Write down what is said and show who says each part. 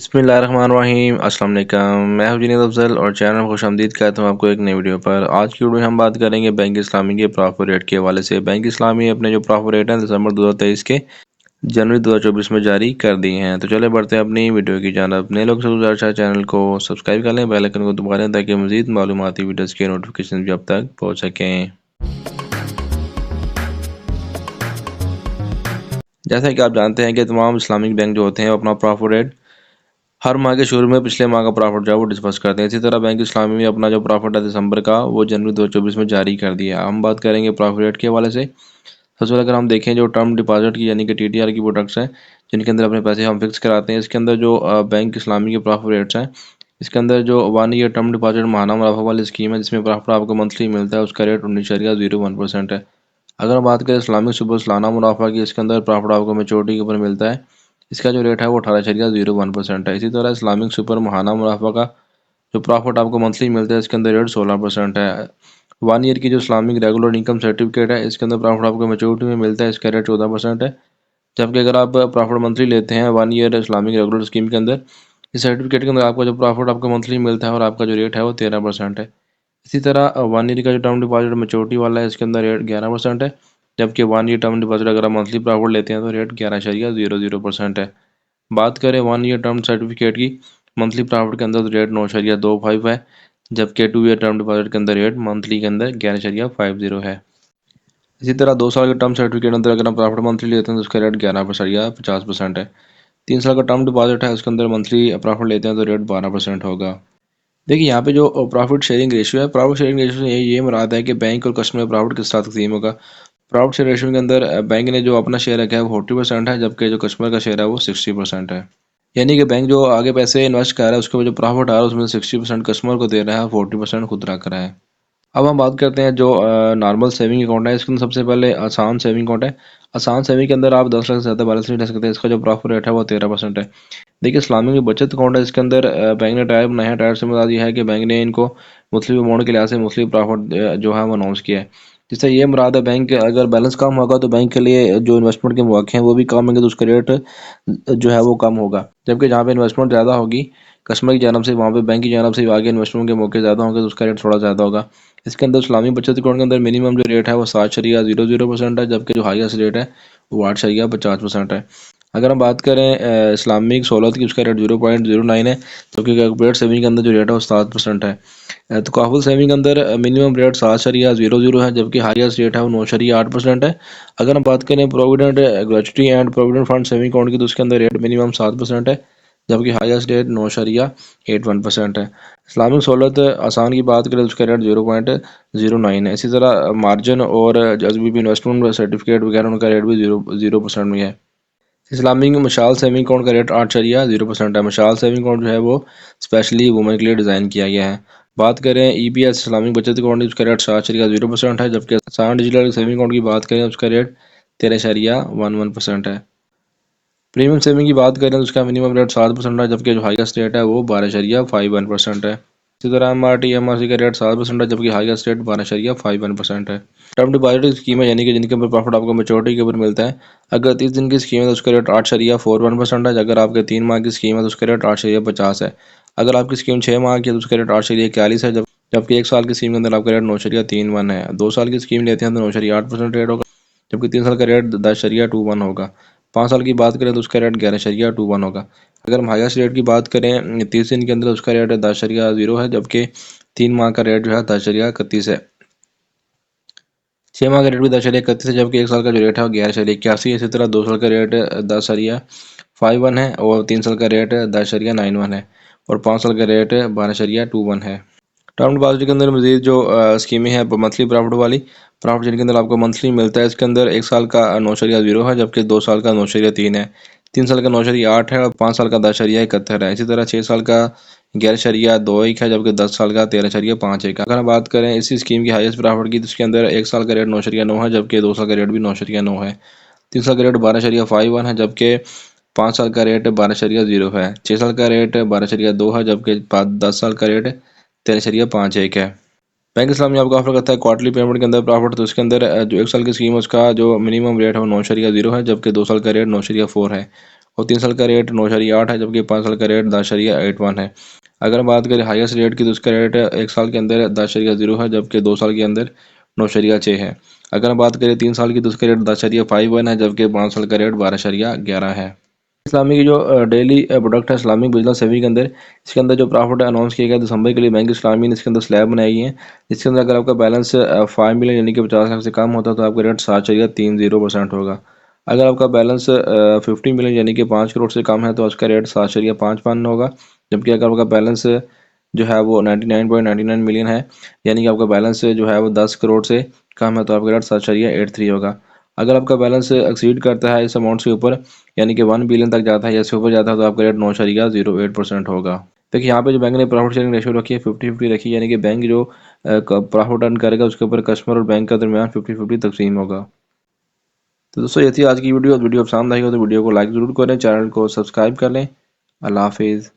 Speaker 1: बिस्मिल्लाहिर्रहमानिर्रहीम। अस्सलाम वालेकुम। मैं हूं जुनैद अफजल और चैनल में खुशामदीद कहता हूं आपको एक नई वीडियो पर। आज की वीडियो में हम बात करेंगे बैंक इस्लामी के प्रॉफिट रेट के हवाले से। बैंक इस्लामी अपने जो प्रॉफिट रेट हैं दिसंबर 2023 के जनवरी 2024 में जारी कर दिए हैं। तो चले बढ़ते हैं अपनी वीडियो की जानब। नए लोग से गुजारिश है चैनल को सब्सक्राइब कर लें, बेल आइकन को दबा लें ताकि मज़ीद मालूमाती वीडियोज़ के नोटिफिकेशन भी अब तक पहुँच सकें। जैसा कि आप जानते हैं कि तमाम इस्लामिक बैंक जो होते हैं वो अपना प्रॉफिट रेट हर माह के शुरू में पिछले माह का प्रॉफिट जो है वो डिस्कस करते हैं। इसी तरह बैंक इस्लामी में अपना जो प्रॉफिट है दिसंबर का वो जनवरी 2024 में जारी कर दिया। हम बात करेंगे प्रॉफिट रेट के हवाले से। सबसे पहले अगर हम देखें जो टर्म डिपॉजिट की यानी कि टीटीआर की प्रोडक्ट्स हैं जिनके अंदर अपने पैसे हम फिक्स कराते हैं, इसके अंदर जो बैंक इस्लामी के प्रॉफिट रेट्स हैं, इसके अंदर जो 1 ईयर टर्म डिपॉजिट माहाना मुनाफा वाली स्कीम है जिसमें प्रॉफिट आपको मंथली मिलता है, उसका रेट 19.01% है। अगर हम बात करें इस्लामिक सुपर सालाना मुनाफा की, इसके अंदर प्रॉफिट आपको मेच्योरिटी के ऊपर मिलता है, इसका जो रेट है वो 18.01% है। इसी तरह इस्लामिक सुपर माहाना मुनाफा का जो प्रॉफिट आपको मंथली मिलता है, इसके अंदर रेट 16% है। 1 ईयर की जो इस्लामिक रेगुलर इनकम सर्टिफिकेट है, इसके अंदर प्रॉफिट आपको मेच्योरिटी में मिलता है, इसका रेट 14% है। जबकि अगर आप प्रॉफिट मंथली लेते हैं 1 ईयर इस्लामिक रेगुलर स्कीम के अंदर, इस सर्टिफिकेट के अंदर आपका जो प्रॉफिट आपको मंथली मिलता है और आपका जो रेट है वो 13% है। इसी तरह 1 ईयर का जो टर्म डिपॉजिट मेच्योरिटी वाला है, इसके अंदर रेट 11% है। जबकि 1 ईयर टर्म डिपॉजिट अगर आप मंथली प्रॉफिट लेते हैं तो रेट 11.00% है। बात करें 1 ईयर टर्म सर्टिफिकेट की, मंथली प्रॉफिट के अंदर तो रेट 9.25 है, जबकि 2 ईयर टर्म डिपॉजिट के अंदर रेट मंथली के अंदर 11.50 है। इसी तरह 2 साल के टर्म सर्टिफिकेट के अंदर अगर हम प्रॉफिट मंथली लेते हैं तो उसका रेट 11.50% है। 3 साल का टर्म डिपॉजिट है उसके अंदर मंथली प्रॉफिट लेते हैं तो रेट 12% होगा। देखिए यहाँ पे जो प्रॉफिट शेयरिंग रेशियो है, प्रॉफिट शेयरिंग रेशियो से ये मुराद है कि बैंक और कस्टमर प्रॉफिट किस साथ तकसीम होगा। प्रॉफिट शेयर रेशियो के अंदर बैंक ने जो अपना शेयर रखा है वो 40% है, जबकि जो कस्टमर का शेयर है वो 60% है। यानी कि बैंक जो आगे पैसे इन्वेस्ट कर रहा है उसके जो प्रॉफिट आ रहा है उसमें 60% कस्टमर को दे रहा है, 40% खुद रख रहा है। अब हम बात करते हैं जो नॉर्मल सेविंग अकाउंट है, इसके अंदर सबसे पहले आसान सेविंग अकाउंट है। आसान सेविंग के अंदर आप 10 लाख से ज़्यादा बैलेंस नहीं रख सकते, इसका जो प्रॉफिट रेट है वो 13% है। देखिए इस्लामिक जो बचत अकाउंट है इसके अंदर बैंक ने टायर बनाया है। टायर से मुराद ये है कि बैंक ने इनको मुस्लिम अमाउंट के लिहाज से मुस्लिम प्रॉफिट जो है वो अनाउंस किया है, जिससे ये मुराद है बैंक अगर बैलेंस कम होगा तो बैंक के लिए जो इन्वेस्टमेंट के मौके हैं वो भी कम होंगे, तो उसका रेट जो है वो कम होगा। जबकि जहाँ पे इन्वेस्टमेंट ज़्यादा होगी कस्टमर की जानब से, वहाँ पे बैंक की जानब से आगे इन्वेस्टमेंट के मौके ज़्यादा होंगे तो उसका रेट थोड़ा ज़्यादा होगा। इसके अंदर इस्लामी बचत अकाउंट के अंदर मिनिमम जो रेट है वो 7.00% है, जबकि जो हाईएस्ट रेट है वो 8.50% है। अगर हम बात करें इस्लामिक सहूलत की, उसका रेट 0.09 है, जबकि कॉर्पोरेट सेविंग के अंदर जो रेट है वो 7% है। तो काफुल सेविंग के अंदर मिनिमम रेट 7.00 है, जबकि हाईएस्ट रेट है वो 9.8% है। अगर हम बात करें provident gratuity and provident fund saving account की, तो उसके अंदर रेट मिनिमम 7% है, जबकि हाईएस्ट रेट 9.81% है। इस्लामिक सहूलत आसान की बात करें तो उसका रेट 0.09 है। इसी तरह मार्जिन और जज़बी इन्वेस्टमेंट सर्टिफिकेट वगैरह उनका रेट भी 0% में है। इस्लामिक मशाल सेविंग अकाउंट का रेट 8.0% है। मशाल सेविंग अकाउंट जो है वो स्पेशली वुमेन के लिए डिज़ाइन किया गया है। बात करें EPS इस्लामिक बचत अकाउंट की, उसका रेट 7.0% है, जबकि आसान डिजिटल सेविंग अकाउंट की बात करें उसका रेट 13.11% है। प्रीमियम सेविंग की बात करें तो उसका मिनिमम रेट 7% है, जबकि जो हाईएस्ट रेट है वो 12.51% है। इसी तरह MRT/MRC का रेट 7% है, जबकि हाईएस्ट रेट 12.51% है। टर्म डिपॉजिट स्कीम है यानी कि जिनके ऊपर प्रॉफिट आपको मेच्योरिटी के ऊपर मिलता है। अगर 30 दिन की स्कीम है तो उसका रेट 8.41% है। अगर आपके 3 माह की स्कीम है तो उसका रेट 8.50 है। अगर आपकी स्कीम 6 माह की है तो उसका रेट 8.41 है, जबकि 1 साल की स्कीम के अंदर आपका रेट 9.31 है। 2 साल की स्कीम लेते हैं तो 9.8% रेट होगा, जबकि 3 साल का रेट 10.21 होगा। 5 साल की बात करें तो उसका रेट 11.21 होगा। अगर हम हाईएस्ट रेट की बात करें 30 दिन के अंदर, उसका रेट 10.0 है, जबकि 3 माह का रेट जो है 10.31 है। 6 माह का रेट भी 10.31 है, जबकि 1 साल का जो रेट है वो 11.81 है। इसी तरह 2 साल का रेट 10.51 है और 3 साल का रेट 10.91 है और 5 साल का रेट 12.21 है। टर्म डिपॉजिट के अंदर मजीद जो स्कीमें हैं मंथली प्रॉफिट वाली, प्रॉफिट जिनके अंदर आपको मंथली मिलता है, इसके अंदर 1 साल का 9.0 है, जबकि 2 साल का 9.3 है, 3 साल का 9.8 है और 5 साल का 10.71 है। इसी तरह 6 साल का 11.21 है, जबकि 10 साल का 13.51 है। अगर हम बात करें इसी स्कीम की हाईएस्ट प्रॉफिट की, तो इसके अंदर 1 साल का रेट 9.9 है, जबकि 2 साल का रेट भी 9.9 है, 3 साल का रेट 12.51 है, जबकि 5 साल का रेट 12.0 है, 6 साल का रेट 12.2 है, जबकि 10 साल का रेट 13.51 है। बैंक इस्लामी आपको ऑफर करता है क्वार्टरली पेमेंट के अंदर प्रॉफिट। तो इसके अंदर जो 1 साल की स्कीम है उसका जो मिनिमम रेट है वो 9.0 है, जबकि 2 साल का रेट 9.4 है और 3 साल का रेट 9.8 है, जबकि 5 साल का रेट 10.81 है। अगर बात करें हाईएस्ट रेट की तो उसका रेट 1 साल के अंदर 10.0 है, जबकि 2 साल के अंदर 9.6 है। अगर बात करें 3 साल की तो उसका रेट 10.51 है, जबकि 5 साल का रेट 12.11 है। इस्लामी की जो डेली प्रोडक्ट है इस्लामिक बिजनेस सेवी के अंदर, इसके अंदर जो प्रॉफिट अनाउंस किया गया दिसंबर के लिए बैंक इस्लामी ने इसके अंदर स्लैब बनाई है, जिसके अंदर अगर आपका बैलेंस 5 मिलियन यानी कि 50 लाख से कम होता है तो आपका रेट 7.30% होगा। अगर आपका बैलेंस 50 मिलियन यानी कि 5 करोड़ से कम है तो उसका रेट 7.55 होगा। जबकि अगर आपका बैलेंस जो है वो 99.99 मिलियन है, यानी कि आपका बैलेंस जो है वो 10 करोड़ से कम है तो आपका रेट 7.83 होगा। अगर आपका बैलेंस एक्सीड करता है इस अमाउंट से ऊपर, यानी कि 1 बिलियन तक जाता है या इससे ऊपर जाता है तो आपका रेट 9.08% होगा। देखिए यहाँ पे जो बैंक ने प्रॉफिट शेयरिंग रेशियो रखी है 50-50 रखी है, यानी कि बैंक जो प्रॉफिट अर्न करेगा उसके ऊपर कस्टमर और बैंक के दरमियान 50-50 तकसीम होगा। तो दोस्तों ये थी आज की वीडियो पसंद आई हो तो वीडियो को लाइक ज़रूर करें, चैनल को सब्सक्राइब कर लें। अल्लाह हाफिज़।